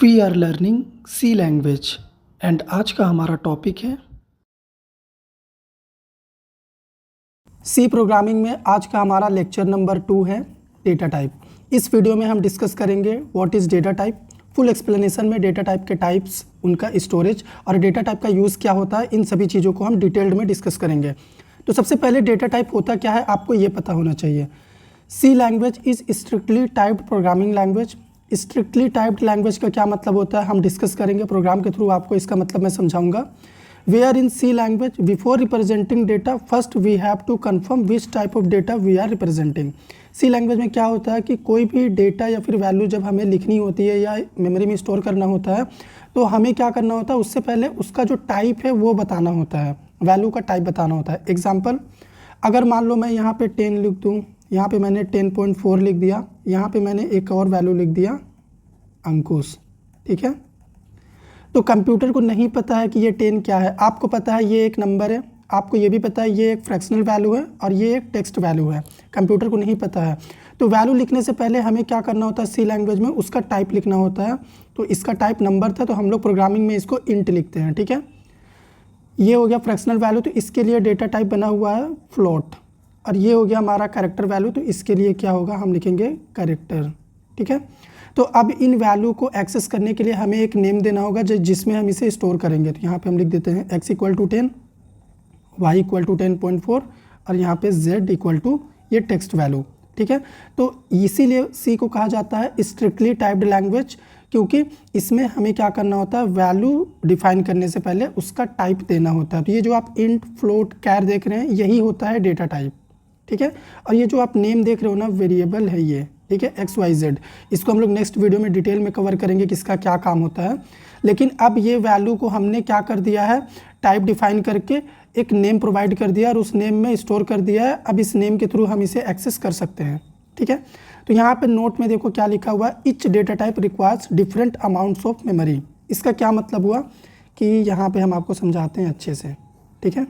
We are learning C language and आज का हमारा टॉपिक है सी प्रोग्रामिंग में। आज का हमारा लेक्चर नंबर 2 है डेटा टाइप। इस वीडियो में हम डिस्कस करेंगे what is data type. Full explanation में डेटा टाइप के टाइप्स, उनका स्टोरेज और डेटा टाइप का यूज़ क्या होता है, इन सभी चीज़ों को हम डिटेल्ड में डिस्कस करेंगे। तो सबसे पहले डेटा टाइप होता क्या है आपको ये पता होना चाहिए। C language is strictly typed programming language. Strictly typed language का क्या मतलब होता है हम डिस्कस करेंगे प्रोग्राम के थ्रू, आपको इसका मतलब मैं समझाऊंगा। Where in C language before representing data first we have to confirm which type of data we are representing. C language में क्या होता है कि कोई भी डेटा या फिर वैल्यू जब हमें लिखनी होती है या मेमोरी में स्टोर करना होता है तो हमें क्या करना होता है, उससे पहले उसका जो टाइप है वो बताना होता है, वैल्यू का टाइप बताना होता है। एग्जाम्पल, अगर मान लो मैं यहाँ पे 10 लिख दूँ, यहाँ पे मैंने 10.4 लिख दिया, यहाँ पे मैंने एक और वैल्यू लिख दिया अंकुश, ठीक है। तो कंप्यूटर को नहीं पता है कि ये 10 क्या है, आपको पता है ये एक नंबर है, आपको ये भी पता है ये एक फ्रैक्शनल वैल्यू है और ये एक टेक्स्ट वैल्यू है। कंप्यूटर को नहीं पता है। तो वैल्यू लिखने से पहले हमें क्या करना होता है, सी लैंग्वेज में उसका टाइप लिखना होता है। तो इसका टाइप नंबर था तो हम लोग प्रोग्रामिंग में इसको इंट लिखते हैं, ठीक है। ये हो गया फ्रैक्शनल वैल्यू, तो इसके लिए डेटा टाइप बना हुआ है फ्लोट। और ये हो गया हमारा कैरेक्टर वैल्यू, तो इसके लिए क्या होगा, हम लिखेंगे कैरेक्टर, ठीक है। तो अब इन वैल्यू को एक्सेस करने के लिए हमें एक नेम देना होगा जिसमें हम इसे स्टोर करेंगे। तो यहाँ पे हम लिख देते हैं x = 10, y = 10.4 और यहाँ पे z = ये टेक्स्ट वैल्यू, ठीक है। तो इसीलिए सी को कहा जाता है स्ट्रिक्टली टाइप्ड लैंग्वेज, क्योंकि इसमें हमें क्या करना होता है, वैल्यू डिफाइन करने से पहले उसका टाइप देना होता है। तो ये जो आप इंट, फ्लोट, कैर देख रहे हैं यही होता है डेटा टाइप, ठीक है। और ये जो आप नेम देख रहे हो ना, वेरिएबल है ये, ठीक है, XYZ। इसको हम लोग नेक्स्ट वीडियो में डिटेल में कवर करेंगे कि इसका क्या काम होता है। लेकिन अब ये वैल्यू को हमने क्या कर दिया है, टाइप डिफाइन करके एक नेम प्रोवाइड कर दिया और उस नेम में स्टोर कर दिया है। अब इस नेम के थ्रू हम इसे एक्सेस कर सकते हैं, ठीक है। तो यहाँ पे नोट में देखो क्या लिखा हुआ है, each data type requires different amounts of memory. इसका क्या मतलब हुआ कि यहाँ पे हम आपको समझाते हैं अच्छे से, ठीक है।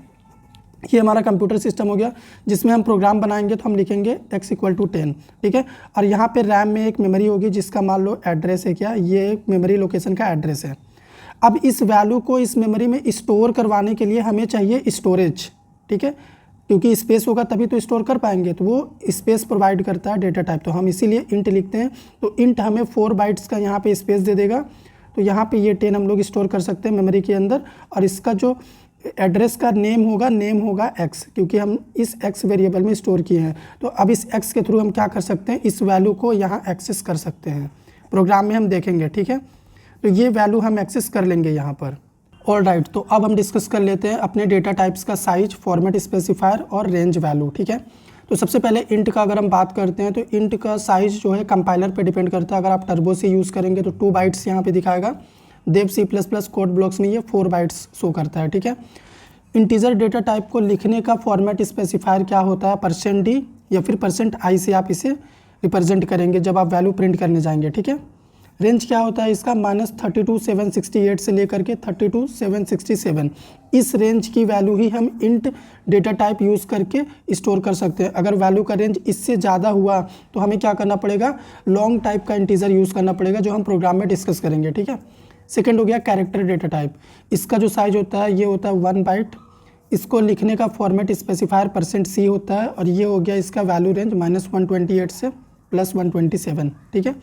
ये हमारा कंप्यूटर सिस्टम हो गया जिसमें हम प्रोग्राम बनाएंगे तो हम लिखेंगे x = 10, ठीक है। और यहाँ पे रैम में एक मेमोरी होगी जिसका मान लो एड्रेस है, क्या ये एक मेमोरी लोकेशन का एड्रेस है। अब इस वैल्यू को इस मेमोरी में स्टोर करवाने के लिए हमें चाहिए स्टोरेज, ठीक है, क्योंकि स्पेस होगा तभी तो स्टोर कर पाएंगे। तो वो स्पेस प्रोवाइड करता है डेटा टाइप, तो हम इसीलिए इंट लिखते हैं। तो इंट हमें 4 बाइट्स का यहाँ पे स्पेस दे देगा। तो यहाँ पे ये 10 हम लोग स्टोर कर सकते हैं मेमोरी के अंदर। और इसका जो एड्रेस का नेम होगा x, क्योंकि हम इस x वेरिएबल में स्टोर किए हैं। तो अब इस x के थ्रू हम क्या कर सकते हैं, इस वैल्यू को यहाँ एक्सेस कर सकते हैं। प्रोग्राम में हम देखेंगे, ठीक है। तो ये वैल्यू हम एक्सेस कर लेंगे यहाँ पर। ऑल राइट, तो अब हम डिस्कस कर लेते हैं अपने डेटा टाइप्स का साइज, फॉर्मेट स्पेसिफायर और रेंज वैल्यू, ठीक है। तो सबसे पहले इंट का अगर हम बात करते हैं तो इंट का साइज जो है कंपाइलर पे डिपेंड करता है। अगर आप टर्बो से यूज़ करेंगे तो 2 बाइट्स यहाँ पे दिखाएगा। देव C++ कोड ब्लॉक्स में ये 4 बाइट्स शो करता है, ठीक है। इंटीजर डेटा टाइप को लिखने का फॉर्मेट स्पेसिफायर क्या होता है, %d या फिर %i से आप इसे रिप्रेजेंट करेंगे जब आप वैल्यू प्रिंट करने जाएंगे, ठीक है। रेंज क्या होता है इसका, -32,768 से लेकर के 32,767। इस रेंज की वैल्यू ही हम इंट डेटा टाइप यूज़ करके स्टोर कर सकते हैं। अगर वैल्यू का रेंज इससे ज़्यादा हुआ तो हमें क्या करना पड़ेगा, लॉन्ग टाइप का इंटीजर यूज़ करना पड़ेगा, जो हम प्रोग्राम में डिस्कस करेंगे, ठीक है। सेकेंड हो गया कैरेक्टर डेटा टाइप। इसका जो साइज होता है ये होता है 1 बाइट। इसको लिखने का फॉर्मेट स्पेसिफायर %c होता है। और ये हो गया इसका वैल्यू रेंज -128 से +127, ठीक है।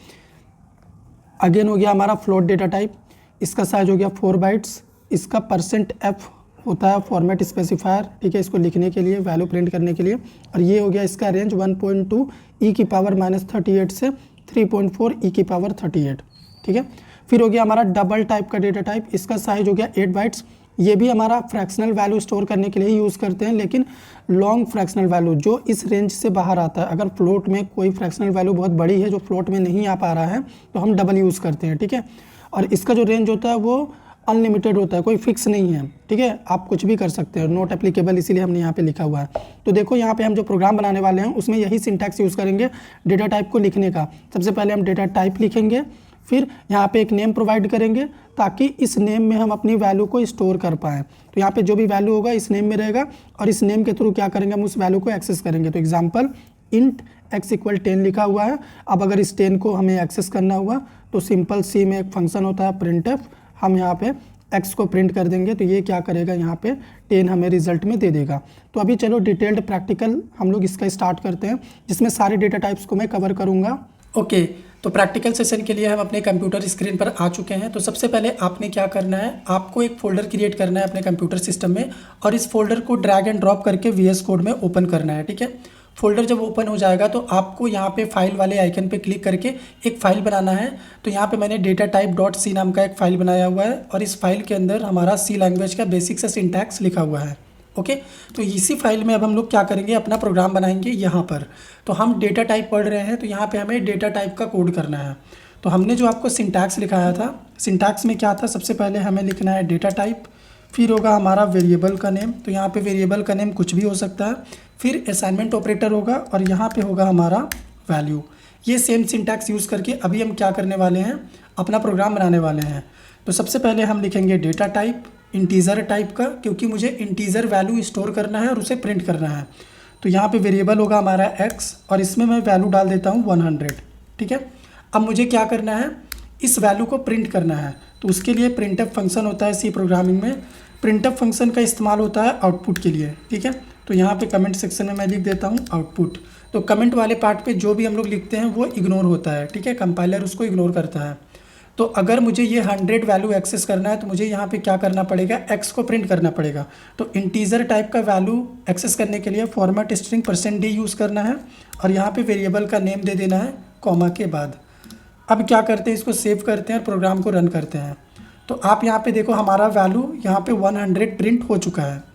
अगेन हो गया हमारा फ्लोट डेटा टाइप। इसका साइज हो गया 4 बाइट्स। इसका %f होता है फॉर्मेट स्पेसिफायर, ठीक है, इसको लिखने के लिए, वैल्यू प्रिंट करने के लिए। और ये हो गया इसका रेंज 1.2 e⁻38 से 3.4 e⁻38, ठीक है। फिर हो गया हमारा डबल टाइप का डेटा टाइप। इसका साइज हो गया 8 बाइट्स। ये भी हमारा फ्रैक्शनल वैल्यू स्टोर करने के लिए यूज़ करते हैं, लेकिन लॉन्ग फ्रैक्शनल वैल्यू जो इस रेंज से बाहर आता है। अगर फ्लोट में कोई फ्रैक्शनल वैल्यू बहुत बड़ी है जो फ्लोट में नहीं आ पा रहा है तो हम डबल यूज़ करते हैं, ठीक है। और इसका जो रेंज होता है वो अनलिमिटेड होता है, कोई फिक्स नहीं है, ठीक है, आप कुछ भी कर सकते हो, नॉट एप्लीकेबल, इसीलिए हमने यहाँ पे लिखा हुआ है। तो देखो यहाँ पे हम जो प्रोग्राम बनाने वाले हैं उसमें यही सिंटैक्स यूज़ करेंगे डेटा टाइप को लिखने का। सबसे पहले हम डेटा टाइप लिखेंगे, फिर यहाँ पे एक नेम प्रोवाइड करेंगे ताकि इस नेम में हम अपनी वैल्यू को स्टोर कर पाएँ। तो यहाँ पे जो भी वैल्यू होगा इस नेम में रहेगा और इस नेम के थ्रू क्या करेंगे, हम उस वैल्यू को एक्सेस करेंगे। तो एग्जांपल इंट x इक्वल 10 लिखा हुआ है। अब अगर इस 10 को हमें एक्सेस करना हुआ तो सिंपल सी में एक फंक्शन होता है printf, हम यहाँ पे x को प्रिंट कर देंगे तो ये क्या करेगा, यहाँ पे 10 हमें रिजल्ट में दे देगा। तो अभी चलो डिटेल्ड प्रैक्टिकल हम लोग इसका स्टार्ट करते हैं, जिसमें सारे डेटा टाइप्स को मैं कवर करूँगा। ओके, तो प्रैक्टिकल सेशन के लिए हम अपने कंप्यूटर स्क्रीन पर आ चुके हैं। तो सबसे पहले आपने क्या करना है, आपको एक फ़ोल्डर क्रिएट करना है अपने कंप्यूटर सिस्टम में और इस फोल्डर को ड्रैग एंड ड्रॉप करके VS कोड में ओपन करना है। ठीक है, फोल्डर जब ओपन हो जाएगा तो आपको यहाँ पे फाइल वाले आइकन पे क्लिक करके एक फ़ाइल बनाना है। तो यहाँ पे मैंने datatype.c नाम का एक फ़ाइल बनाया हुआ है और इस फाइल के अंदर हमारा C लैंग्वेज का बेसिक सा सिंटैक्स लिखा हुआ है। ओके, तो इसी फाइल में अब हम लोग क्या करेंगे, अपना प्रोग्राम बनाएंगे यहाँ पर। तो हम डेटा टाइप पढ़ रहे हैं तो यहाँ पे हमें डेटा टाइप का कोड करना है। तो हमने जो आपको सिंटैक्स लिखाया था, सिंटैक्स में क्या था, सबसे पहले हमें लिखना है डेटा टाइप, फिर होगा हमारा वेरिएबल का नेम। तो यहाँ पे वेरिएबल का नेम कुछ भी हो सकता है, फिर असाइनमेंट ऑपरेटर होगा और यहाँ पे होगा हमारा वैल्यू। ये सेम सिंटैक्स यूज़ करके अभी हम क्या करने वाले हैं, अपना प्रोग्राम बनाने वाले हैं। तो सबसे पहले हम लिखेंगे डेटा टाइप इंटीज़र टाइप का, क्योंकि मुझे इंटीज़र वैल्यू स्टोर करना है और उसे प्रिंट करना है। तो यहाँ पे वेरिएबल होगा हमारा x और इसमें मैं वैल्यू डाल देता हूँ 100। ठीक है, अब मुझे क्या करना है, इस वैल्यू को प्रिंट करना है। तो उसके लिए प्रिंटफ फंक्शन होता है सी प्रोग्रामिंग में। प्रिंटफ फंक्शन का इस्तेमाल होता है आउटपुट के लिए। ठीक है, तो यहाँ पे कमेंट सेक्शन में मैं लिख देता हूँ आउटपुट। तो कमेंट वाले पार्ट पे जो भी हम लोग लिखते हैं वो इग्नोर होता है। ठीक है, कंपाइलर उसको इग्नोर करता है। तो अगर मुझे ये 100 वैल्यू एक्सेस करना है तो मुझे यहाँ पे क्या करना पड़ेगा, x को प्रिंट करना पड़ेगा। तो इंटीजर टाइप का वैल्यू एक्सेस करने के लिए फॉर्मेट स्ट्रिंग %d यूज़ करना है और यहाँ पे वेरिएबल का नेम दे देना है कॉमा के बाद। अब क्या करते हैं, इसको सेव करते हैं और प्रोग्राम को रन करते हैं। तो आप यहाँ पे देखो हमारा वैल्यू यहाँ पे 100 प्रिंट हो चुका है।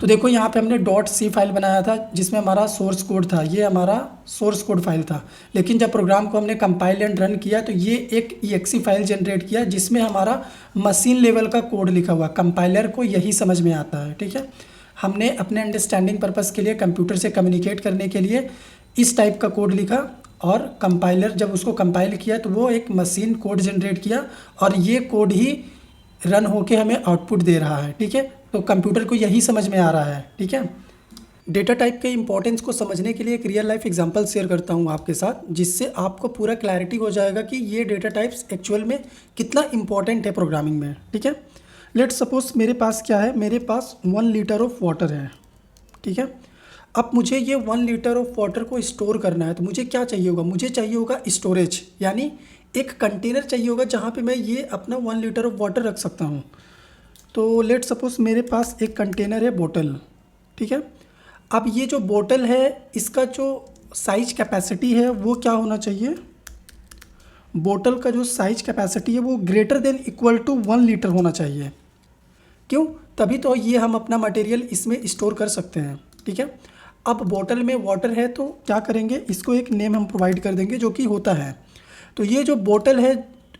तो देखो यहाँ पे हमने .c फाइल बनाया था जिसमें हमारा सोर्स कोड था, ये हमारा सोर्स कोड फाइल था। लेकिन जब प्रोग्राम को हमने कंपाइल एंड रन किया तो ये एक exe फाइल जनरेट किया जिसमें हमारा मशीन लेवल का कोड लिखा हुआ। कंपाइलर को यही समझ में आता है। ठीक है, हमने अपने अंडरस्टैंडिंग पर्पज़ के लिए, कंप्यूटर से कम्युनिकेट करने के लिए इस टाइप का कोड लिखा और कंपाइलर जब उसको कंपाइल किया तो वो एक मशीन कोड जनरेट किया और ये कोड ही रन होके हमें आउटपुट दे रहा है। ठीक है, तो कंप्यूटर को यही समझ में आ रहा है। ठीक है, डेटा टाइप के इंपॉर्टेंस को समझने के लिए एक रियल लाइफ एग्जांपल शेयर करता हूँ आपके साथ, जिससे आपको पूरा क्लैरिटी हो जाएगा कि ये डेटा टाइप्स एक्चुअल में कितना इंपॉर्टेंट है प्रोग्रामिंग में। ठीक है, लेट सपोज मेरे पास क्या है, मेरे पास 1 लीटर ऑफ वाटर है। ठीक है, अब मुझे ये 1 लीटर ऑफ वाटर को स्टोर करना है तो मुझे क्या चाहिए होगा, मुझे चाहिए होगा स्टोरेज, यानी एक कंटेनर चाहिए होगा जहाँ पे मैं ये अपना 1 लीटर ऑफ वाटर रख सकता हूँ। तो लेट सपोज मेरे पास एक कंटेनर है बोतल। ठीक है, अब ये जो बोतल है इसका जो साइज कैपेसिटी है वो क्या होना चाहिए, बोतल का जो साइज कैपेसिटी है वो greater than equal to 1 litre होना चाहिए। क्यों, तभी तो ये हम अपना मटेरियल इसमें स्टोर कर सकते हैं। ठीक है, अब बोतल में वाटर है तो क्या करेंगे, इसको एक नेम हम प्रोवाइड कर देंगे जो कि होता है। तो ये जो बोतल है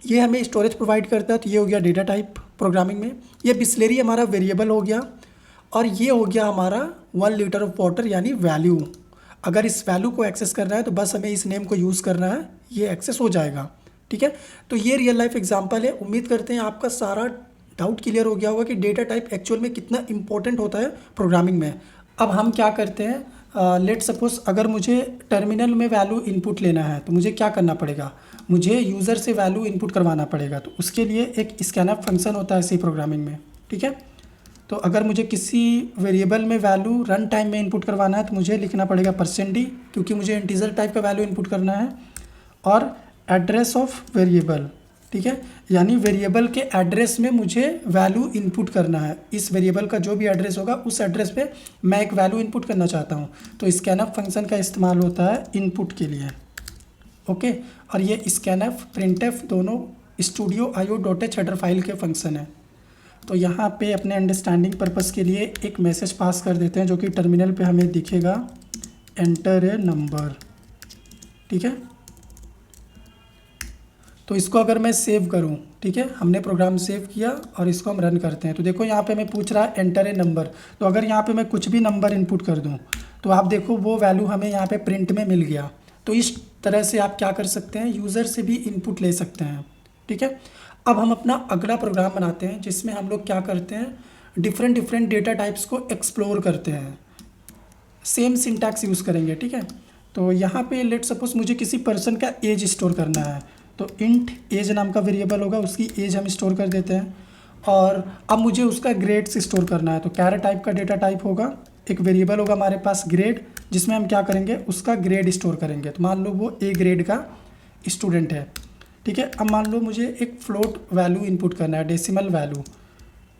ये हमें स्टोरेज प्रोवाइड करता है। तो ये हो गया डेटा टाइप प्रोग्रामिंग में। ये बिस्लेरी हमारा वेरिएबल हो गया और ये हो गया हमारा 1 लीटर ऑफ वाटर यानी वैल्यू। अगर इस वैल्यू को एक्सेस करना है तो बस हमें इस नेम को यूज़ करना है, ये एक्सेस हो जाएगा। ठीक है, तो ये रियल लाइफ एग्जांपल है। उम्मीद करते हैं आपका सारा डाउट क्लियर हो गया होगा कि डेटा टाइप एक्चुअल में कितना इंपॉर्टेंट होता है प्रोग्रामिंग में। अब हम क्या करते हैं, लेट सपोज अगर मुझे टर्मिनल में वैल्यू इनपुट लेना है तो मुझे क्या करना पड़ेगा, मुझे यूज़र से वैल्यू इनपुट करवाना पड़ेगा। तो उसके लिए एक स्कैनअप फंक्शन होता है सी प्रोग्रामिंग में। ठीक है, तो अगर मुझे किसी वेरिएबल में वैल्यू रन टाइम में इनपुट करवाना है तो मुझे लिखना पड़ेगा %d, क्योंकि मुझे इंटीजर टाइप का वैल्यू इनपुट करना है, और एड्रेस ऑफ वेरिएबल। ठीक है, यानी वेरिएबल के एड्रेस में मुझे वैल्यू इनपुट करना है। इस वेरिएबल का जो भी एड्रेस होगा उस एड्रेस पे मैं एक वैल्यू इनपुट करना चाहता हूँ। तो स्कैनअप फंक्शन का इस्तेमाल होता है इनपुट के लिए। ओके, और ये स्कैनअप प्रिंटफ दोनों studio.io.h हेडर फाइल के फंक्शन है। तो यहाँ पे अपने अंडरस्टैंडिंग पर्पस के लिए एक मैसेज पास कर देते हैं जो कि टर्मिनल पे हमें दिखेगा, एंटर ए नंबर। ठीक है, तो इसको अगर मैं सेव करूं, ठीक है, हमने प्रोग्राम सेव किया और इसको हम रन करते हैं। तो देखो यहाँ पे मैं पूछ रहा है एंटर ए नंबर। तो अगर यहाँ पे मैं कुछ भी नंबर इनपुट कर दूं तो आप देखो वो वैल्यू हमें यहाँ पे प्रिंट में मिल गया। तो इस तरह से आप क्या कर सकते हैं, यूज़र से भी इनपुट ले सकते हैं। ठीक है, अब हम अपना अगला प्रोग्राम बनाते हैं जिसमें हम लोग क्या करते हैं, डिफरेंट डेटा टाइप्स को एक्सप्लोर करते हैं। सेम सिंटैक्स यूज़ करेंगे। ठीक है, तो यहाँ पे लेट सपोज मुझे किसी पर्सन का एज स्टोर करना है, तो इंट एज नाम का वेरिएबल होगा, उसकी एज हम स्टोर कर देते हैं। और अब मुझे उसका ग्रेड्स स्टोर करना है, तो कैर टाइप का डेटा टाइप होगा, एक वेरिएबल होगा हमारे पास ग्रेड, जिसमें हम क्या करेंगे, उसका ग्रेड स्टोर करेंगे। तो मान लो वो ए ग्रेड का स्टूडेंट है, ठीक है। अब मान लो मुझे एक फ्लोट वैल्यू इनपुट करना है, डेसिमल वैल्यू,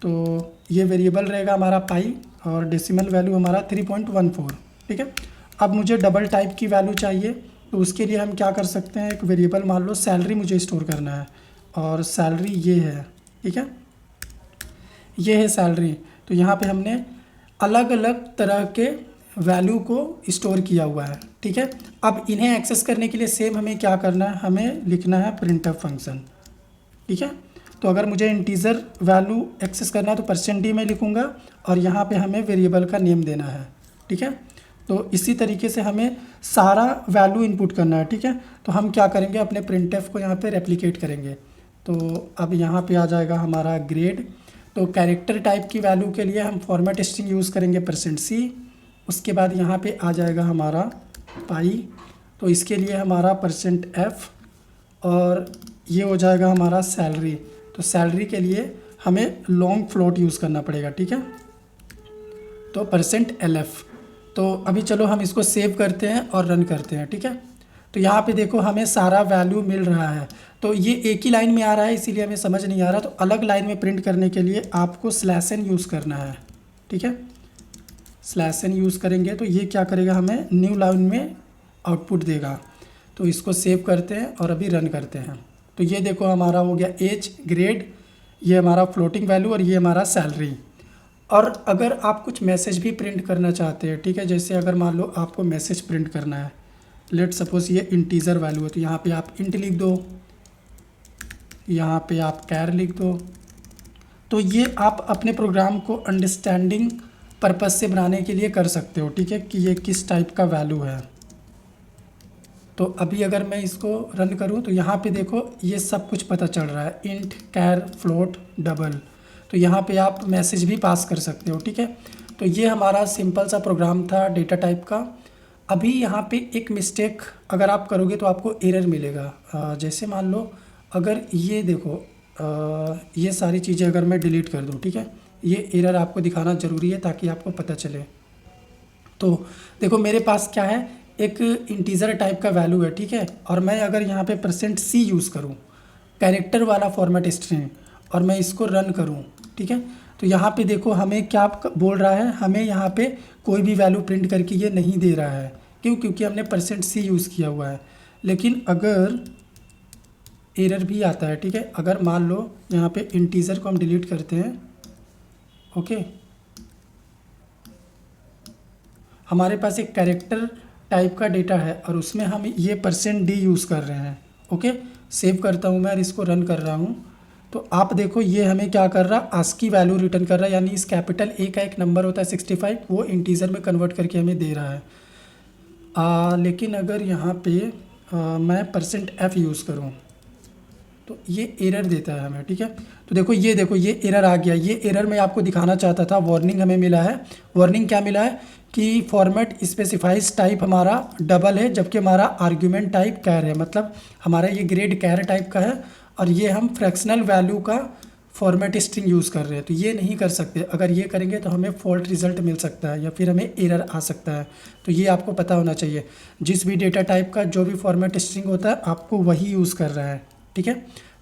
तो ये वेरिएबल रहेगा हमारा पाई और डेसिमल वैल्यू हमारा 3.14, ठीक है। अब मुझे डबल टाइप की वैल्यू चाहिए, तो उसके लिए हम क्या कर सकते हैं, एक वेरिएबल मान लो सैलरी मुझे स्टोर करना है, और सैलरी ये है, ठीक है, ये है सैलरी। तो यहाँ पे हमने अलग अलग तरह के वैल्यू को स्टोर किया हुआ है, ठीक है। अब इन्हें एक्सेस करने के लिए सेम हमें क्या करना है, हमें लिखना है प्रिंटफ फंक्शन, ठीक है। तो अगर मुझे इंटीजर वैल्यू एक्सेस करना है तो %d में लिखूँगा, और यहाँ पे हमें वेरिएबल का नेम देना है, ठीक है। तो इसी तरीके से हमें सारा वैल्यू इनपुट करना है, ठीक है। तो हम क्या करेंगे, अपने प्रिंटफ को यहाँ पे रेप्लिकेट करेंगे। तो अब यहाँ पे आ जाएगा हमारा ग्रेड। तो कैरेक्टर टाइप की वैल्यू के लिए हम फॉर्मेट स्ट्रिंग यूज़ करेंगे %c। उसके बाद यहाँ पे आ जाएगा हमारा पाई, तो इसके लिए हमारा %f, और ये हो जाएगा हमारा सैलरी। तो सैलरी के लिए हमें लॉन्ग फ्लोट यूज़ करना पड़ेगा, ठीक है, तो %lf। तो अभी चलो हम इसको सेव करते हैं और रन करते हैं, ठीक है। तो यहाँ पे देखो हमें सारा वैल्यू मिल रहा है, तो ये एक ही लाइन में आ रहा है, इसीलिए हमें समझ नहीं आ रहा। तो अलग लाइन में प्रिंट करने के लिए आपको /n यूज़ करना है, ठीक है। /n यूज़ करेंगे तो ये क्या करेगा, हमें न्यू लाइन में आउटपुट देगा। तो इसको सेव करते हैं और अभी रन करते हैं। तो ये देखो हमारा हो गया एज, ग्रेड, ये हमारा फ्लोटिंग वैल्यू, और ये हमारा सैलरी। और अगर आप कुछ मैसेज भी प्रिंट करना चाहते हैं, ठीक है, जैसे अगर मान लो आपको मैसेज प्रिंट करना है, लेट सपोज ये इंटीजर वैल्यू है, तो यहाँ पे आप इंट लिख दो, यहाँ पे आप कैर लिख दो। तो ये आप अपने प्रोग्राम को अंडरस्टैंडिंग पर्पस से बनाने के लिए कर सकते हो, ठीक है, कि ये किस टाइप का वैल्यू है। तो अभी अगर मैं इसको रन करूँ तो यहाँ पे देखो ये सब कुछ पता चल रहा है, इंट, कैर, फ्लोट, डबल। तो यहाँ पे आप मैसेज भी पास कर सकते हो, ठीक है। तो ये हमारा सिंपल सा प्रोग्राम था डेटा टाइप का। अभी यहाँ पे एक मिस्टेक अगर आप करोगे तो आपको एरर मिलेगा। जैसे मान लो अगर ये देखो ये सारी चीज़ें अगर मैं डिलीट कर दूँ, ठीक है, ये एरर आपको दिखाना ज़रूरी है ताकि आपको पता चले। तो देखो मेरे पास क्या है, एक इंटीजर टाइप का वैल्यू है, ठीक है, और मैं अगर यहाँ पे %c यूज़ करूँ, कैरेक्टर वाला फॉर्मेट स्ट्रिंग, और मैं इसको रन करूँ, ठीक है, तो यहाँ पे देखो हमें क्या बोल रहा है, हमें यहाँ पे कोई भी वैल्यू प्रिंट करके ये नहीं दे रहा है। क्यों? क्योंकि हमने %c यूज़ किया हुआ है। लेकिन अगर एरर भी आता है, ठीक है, अगर मान लो यहाँ पे इंटीजर को हम डिलीट करते हैं, ओके, हमारे पास एक कैरेक्टर टाइप का डेटा है और उसमें हम ये %d यूज़ कर रहे हैं, ओके। सेव करता हूँ मैं और इसको रन कर रहा हूँ, तो आप देखो ये हमें क्या कर रहा है, आस्की वैल्यू रिटर्न कर रहा है, यानी इस कैपिटल A का एक नंबर होता है 65, वो इंटीजर में कन्वर्ट करके हमें दे रहा है। लेकिन अगर यहाँ पे मैं %f यूज़ करूँ तो ये एरर देता है हमें, ठीक है। तो देखो ये एरर आ गया। ये एरर मैं आपको दिखाना चाहता था, वार्निंग हमें मिला है। वार्निंग क्या मिला है कि फॉर्मेट स्पेसिफाइज टाइप हमारा डबल है, जबकि हमारा आर्ग्यूमेंट टाइप कैर है। मतलब हमारा ये ग्रेड कैर टाइप का है और ये हम फ्रैक्शनल वैल्यू का फॉर्मेट स्ट्रिंग यूज़ कर रहे हैं। तो ये नहीं कर सकते, अगर ये करेंगे तो हमें फॉल्ट रिजल्ट मिल सकता है या फिर हमें एरर आ सकता है। तो ये आपको पता होना चाहिए, जिस भी डेटा टाइप का जो भी फॉर्मेट स्ट्रिंग होता है आपको वही यूज़ कर रहा है, ठीक है।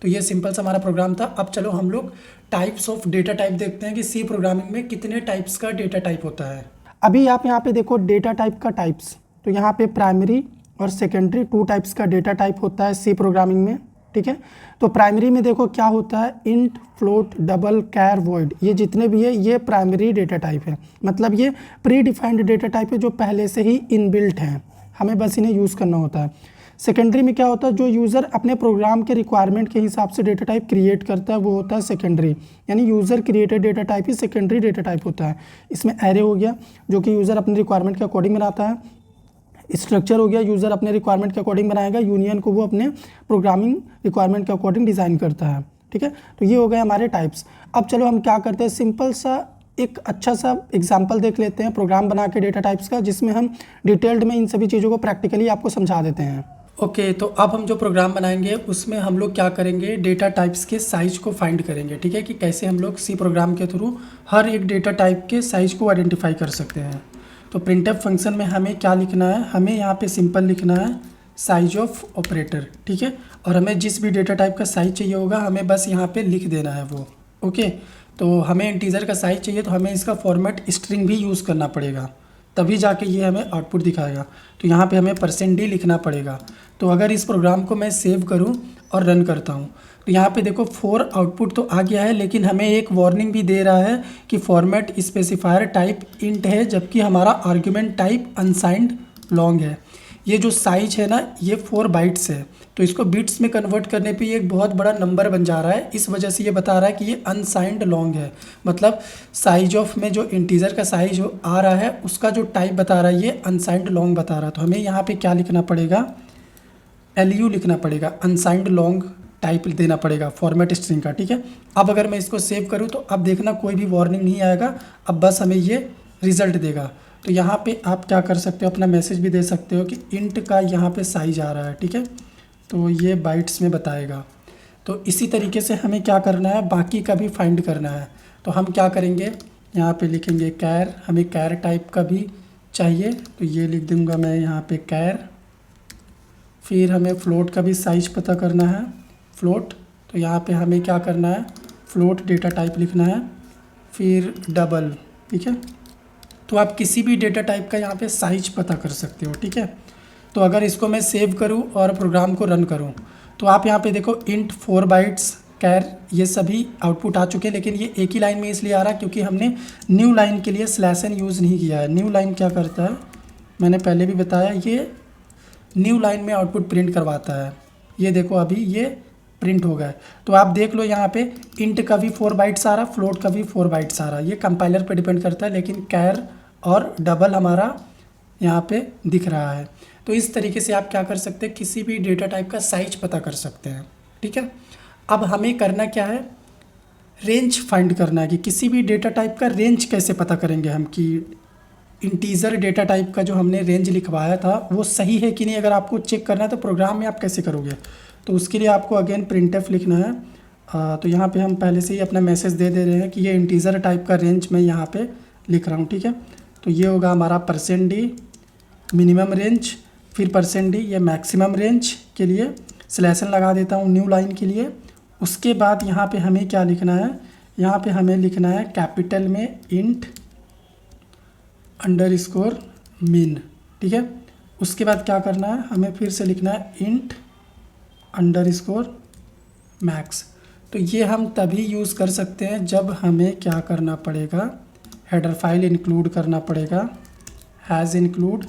तो ये सिंपल सा हमारा प्रोग्राम था। अब चलो हम लोग टाइप्स ऑफ डेटा टाइप देखते हैं कि सी प्रोग्रामिंग में कितने टाइप्स का डेटा टाइप होता है। अभी आप यहाँ पे देखो डेटा टाइप का टाइप्स, तो यहाँ पे प्राइमरी और सेकेंडरी 2 टाइप्स का डेटा टाइप होता है सी प्रोग्रामिंग में, ठीक है। तो प्राइमरी में देखो क्या होता है, इंट, फ्लोट, डबल, कैर, वॉइड, ये जितने भी है ये प्राइमरी डेटा टाइप है। मतलब ये प्री डिफाइंड डेटा टाइप है जो पहले से ही इनबिल्ट हैं, हमें बस इन्हें यूज़ करना होता है। सेकेंडरी में क्या होता है, जो यूज़र अपने प्रोग्राम के रिक्वायरमेंट के हिसाब से डेटा टाइप क्रिएट करता है वो होता है सेकेंडरी, यानी यूज़र क्रिएटेड डेटा टाइप ही सेकेंडरी डेटा टाइप होता है। इसमें एरे हो गया जो कि यूज़र अपने रिक्वायरमेंट के अकॉर्डिंग बनाता है, स्ट्रक्चर हो गया यूज़र अपने रिक्वायरमेंट के अकॉर्डिंग बनाएगा, यूनियन को वो अपने प्रोग्रामिंग रिक्वायरमेंट के अकॉर्डिंग डिज़ाइन करता है, ठीक है। तो ये हो गए हमारे टाइप्स। अब चलो हम क्या करते हैं, सिंपल सा एक अच्छा सा एग्जाम्पल देख लेते हैं प्रोग्राम बना के डेटा टाइप्स का, जिसमें हम डिटेल्ड में इन सभी चीज़ों को प्रैक्टिकली आपको समझा देते हैं। ओके, तो अब हम जो प्रोग्राम बनाएंगे उसमें हम लोग क्या करेंगे, डेटा टाइप्स के साइज को फाइंड करेंगे। ठीक है, कि कैसे हम लोग सी प्रोग्राम के थ्रू हर एक डेटा टाइप के साइज को आइडेंटिफाई कर सकते हैं। तो प्रिंटफ फंक्शन में हमें क्या लिखना है, हमें यहाँ पे सिंपल लिखना है साइज ऑफ ऑपरेटर। ठीक है, और हमें जिस भी डेटा टाइप का साइज चाहिए होगा हमें बस यहाँ पे लिख देना है वो। ओके, तो हमें इंटीजर का साइज चाहिए तो हमें इसका फॉर्मेट स्ट्रिंग भी यूज़ करना पड़ेगा, तभी जाके ये हमें आउटपुट दिखाएगा। तो यहाँ पे हमें %d लिखना पड़ेगा। तो अगर इस प्रोग्राम को मैं सेव करूँ और रन करता हूँ तो यहाँ पे देखो 4 आउटपुट तो आ गया है, लेकिन हमें एक वार्निंग भी दे रहा है कि फॉर्मेट स्पेसिफायर टाइप इंट है, जबकि हमारा आर्ग्यूमेंट टाइप अनसाइंड लॉन्ग है। ये जो साइज है ना ये 4 बाइट्स है, तो इसको बिट्स में कन्वर्ट करने पे ये एक बहुत बड़ा नंबर बन जा रहा है। इस वजह से ये बता रहा है कि ये अनसाइंड लॉन्ग है, मतलब साइज ऑफ में जो इंटीजर का साइज आ रहा है उसका जो टाइप बता रहा है ये अनसाइंड लॉन्ग बता रहा है। तो हमें यहाँ पे क्या लिखना पड़ेगा, LU लिखना पड़ेगा, अनसाइंड लॉन्ग टाइप देना पड़ेगा फॉर्मेट स्ट्रिंग का। ठीक है, अब अगर मैं इसको सेव करूँ तो अब देखना कोई भी वार्निंग नहीं आएगा, अब बस हमें ये रिज़ल्ट देगा। तो यहाँ पे आप क्या कर सकते हो, अपना मैसेज भी दे सकते हो कि इंट का यहाँ पे साइज आ रहा है। ठीक है, तो ये बाइट्स में बताएगा। तो इसी तरीके से हमें क्या करना है, बाकी का भी फाइंड करना है। तो हम क्या करेंगे, यहाँ पे लिखेंगे कैर, हमें कैर टाइप का भी चाहिए तो ये लिख दूँगा मैं यहाँ पे कैर। फिर हमें फ्लोट का भी साइज पता करना है, फ्लोट, तो यहाँ पे हमें क्या करना है, फ्लोट डेटा टाइप लिखना है। फिर डबल, ठीक है, तो आप किसी भी डेटा टाइप का यहाँ पे साइज पता कर सकते हो। ठीक है, तो अगर इसको मैं सेव करूँ और प्रोग्राम को रन करूँ तो आप यहाँ पे देखो इंट 4 बाइट्स कैर ये सभी आउटपुट आ चुके हैं, लेकिन ये एक ही लाइन में इसलिए आ रहा है क्योंकि हमने न्यू लाइन के लिए /n यूज़ नहीं किया है। न्यू लाइन क्या करता है, मैंने पहले भी बताया, ये न्यू लाइन में आउटपुट प्रिंट करवाता है। ये देखो अभी ये प्रिंट हो गया है। तो आप देख लो यहाँ पे इंट का भी 4 बाइट्स आ रहा, फ्लोट का भी 4 बाइट्स आ रहा। ये कंपाइलर पे डिपेंड करता है, लेकिन कैर और डबल हमारा यहाँ पे दिख रहा है। तो इस तरीके से आप क्या कर सकते हैं, किसी भी डेटा टाइप का साइज पता कर सकते हैं। ठीक है, अब हमें करना क्या है, रेंज फाइंड करना है कि किसी भी डेटा टाइप का रेंज कैसे पता करेंगे हम, कि इंटीजर डेटा टाइप का जो हमने रेंज लिखवाया था वो सही है कि नहीं। अगर आपको चेक करना है तो प्रोग्राम में आप कैसे करोगे, तो उसके लिए आपको अगेन प्रिंटफ लिखना है। तो यहाँ पे हम पहले से ही अपना मैसेज दे रहे हैं कि ये इंटीजर टाइप का रेंज मैं यहाँ पे लिख रहा हूँ। ठीक है, तो ये होगा हमारा %d मिनिमम रेंज, फिर %d ये मैक्सिमम रेंज के लिए /n लगा देता हूँ न्यू लाइन के लिए। उसके बाद यहाँ पे हमें क्या लिखना है, यहाँ पे हमें लिखना है कैपिटल में इंट _min। ठीक है, उसके बाद क्या करना है, हमें फिर से लिखना है इंट _max। तो ये हम तभी यूज़ कर सकते हैं जब हमें क्या करना पड़ेगा, हेडर फाइल इंक्लूड करना पड़ेगा, हैज़ इंक्लूड,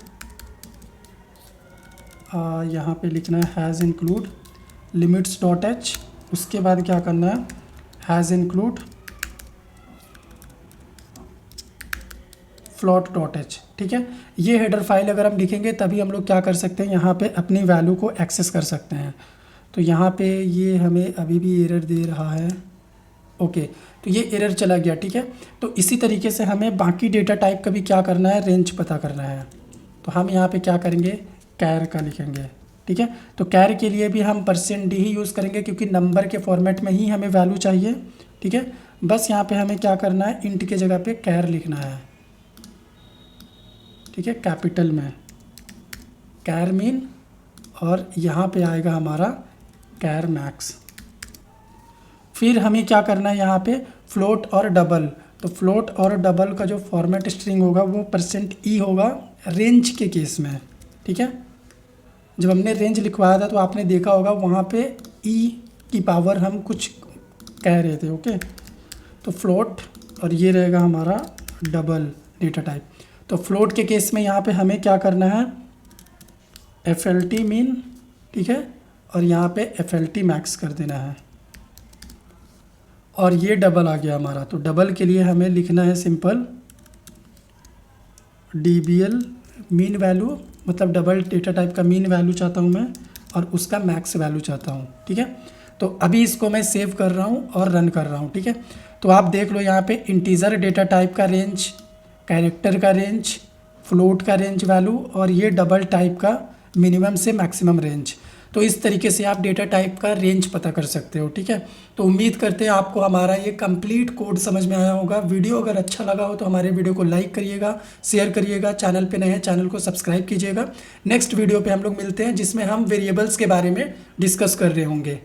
यहाँ पे लिखना है हैज़ इंक्लूड limits.h। उसके बाद क्या करना है, हैज़ इंक्लूड float.h। ठीक है, ये हेडर फाइल अगर हम लिखेंगे तभी हम लोग क्या कर सकते हैं, यहाँ पे अपनी वैल्यू को एक्सेस कर सकते हैं। तो यहाँ पे ये हमें अभी भी एरर दे रहा है। ओके, तो ये एरर चला गया। ठीक है, तो इसी तरीके से हमें बाकी डेटा टाइप का भी क्या करना है, रेंज पता करना है। तो हम यहाँ पे क्या करेंगे, कैर का लिखेंगे। ठीक है, तो कैर के लिए भी हम %d ही यूज़ करेंगे क्योंकि नंबर के फॉर्मेट में ही हमें वैल्यू चाहिए। ठीक है, बस यहाँ पे हमें क्या करना है, इंट के जगह पे कैर लिखना है। ठीक है, कैपिटल में कैर मीन, और यहाँ पे आएगा हमारा कैर मैक्स। फिर हमें क्या करना है, यहाँ पे फ्लोट और डबल। तो फ्लोट और डबल का जो फॉर्मेट स्ट्रिंग होगा वो %e होगा रेंज के केस में। ठीक है, जब हमने रेंज लिखवाया था तो आपने देखा होगा वहाँ पे e की पावर हम कुछ कह रहे थे। ओके, तो फ्लोट और ये रहेगा हमारा डबल डेटा टाइप। तो फ्लोट के केस में यहाँ पे हमें क्या करना है, FLT मीन। ठीक है, और यहाँ पे FLT मैक्स कर देना है, और ये डबल आ गया हमारा। तो डबल के लिए हमें लिखना है सिंपल DBL मीन वैल्यू, मतलब डबल डेटा टाइप का मीन वैल्यू चाहता हूँ मैं और उसका मैक्स वैल्यू चाहता हूँ। ठीक है, तो अभी इसको मैं सेव कर रहा हूँ और रन कर रहा हूँ। ठीक है, तो आप देख लो यहाँ पे इंटीजर डेटा टाइप का रेंज, कैरेक्टर का रेंज, फ्लोट का रेंज वैल्यू और ये डबल टाइप का मिनिमम से मैक्सिमम रेंज। तो इस तरीके से आप डेटा टाइप का रेंज पता कर सकते हो। ठीक है, तो उम्मीद करते हैं आपको हमारा ये कंप्लीट कोड समझ में आया होगा। वीडियो अगर अच्छा लगा हो तो हमारे वीडियो को लाइक करिएगा, शेयर करिएगा, चैनल पे नए हैं चैनल को सब्सक्राइब कीजिएगा। नेक्स्ट वीडियो पे हम लोग मिलते हैं जिसमें हम वेरिएबल्स के बारे में डिस्कस कर रहे होंगे।